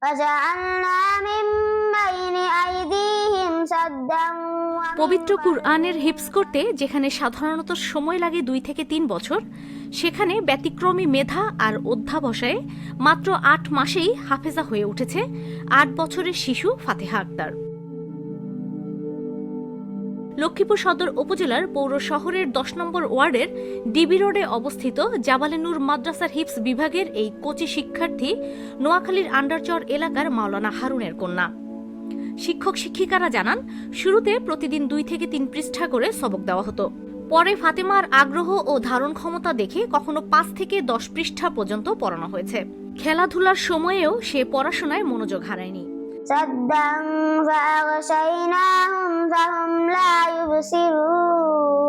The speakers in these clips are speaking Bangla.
وجعلنا من بين أيديهم سدا পবিত্র কুরআনের হিফজ করতে যেখানে সাধারণত সময় লাগে 2 থেকে 3 বছর, সেখানে ব্যতিক্রমী মেধা আর অধ্যাবসায়ে মাত্র 8 মাসেই হাফেজা হয়ে উঠেছে 8 বছরের শিশু ফাতেহা আক্তার। লক্ষ্মীপুর সদর উপজেলার পৌর শহরের 10 নম্বর ওয়ার্ডের ডিবি রোডে অবস্থিত জাবালে নূর মাদ্রাসার হিফজ বিভাগের এই কোচি শিক্ষার্থী নোয়াখালীর আন্ডারচর এলাকার মাওলানা হারুনের কন্যা। শিক্ষক শিক্ষিকারা জানান, শুরুতে প্রতিদিন 2 থেকে 3 পৃষ্ঠা করে সবক দেওয়া হতো। পরে ফাতেমার আগ্রহ ও ধারণ ক্ষমতা দেখে কখনো 5 থেকে 10 পৃষ্ঠা পর্যন্ত পড়ানো হয়েছে। খেলাধুলার সময়েও সে পড়াশোনায় মনোযোগ হারায়নি। سدا فأغشيناهم فهم لا يبصرون।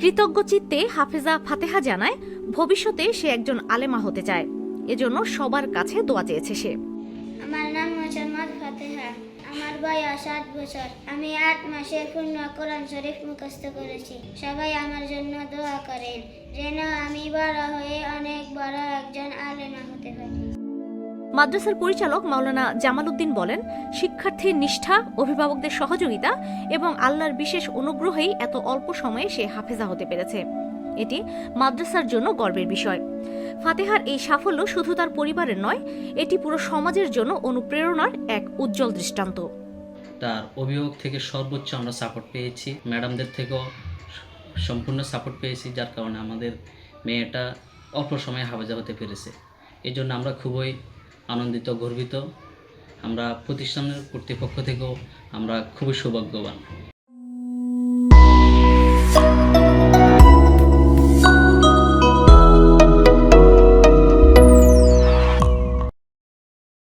কৃতজ্ঞ চিত্তে হাফেজা ফাতেহা জানায়, ভবিষ্যতে সে একজন আলেমা হতে চায়, এজন্য সবার কাছে দোয়া চেয়েছে সে। আমার নাম মোহাম্মদ ফাতেহা। আমার বয়স 7 বছর। আমি 8 মাসে পূর্ণ কোরআন শরীফ মুখস্থ করেছি। সবাই আমার জন্য দোয়া করেন যেন আমি বড় হয়ে অনেক বড় একজন আলেমা হতে পারি। মাদ্রাসার পরিচালক মাওলানা জামাল উদ্দিন বলেন, শিক্ষার্থীর নিষ্ঠা, অভিভাবকদের সহযোগিতা এবং আল্লাহর বিশেষ অনুগ্রহেই এত অল্প সময়ে সে হাফেজা হতে পেরেছে। এটি মাদ্রাসার জন্য গর্বের বিষয়। ফাতেহার এই সাফল্য শুধু তার পরিবারের নয়, এটি পুরো সমাজের জন্য অনুপ্রেরণার এক উজ্জ্বল দৃষ্টান্ত। তার অভিভাবক থেকে সর্বোচ্চ আমরা সাপোর্ট পেয়েছি, ম্যাডামদের থেকেও সম্পূর্ণ সাপোর্ট পেয়েছি, যার কারণে আমাদের মেয়েটা অল্প সময়ে হাফেজা হতে পেরেছে। এই জন্য আমরা খুবই আনন্দিত, গর্বিত। আমরা প্রতিষ্ঠানের কর্তৃপক্ষ থেকেও আমরা খুবই সৌভাগ্যবান।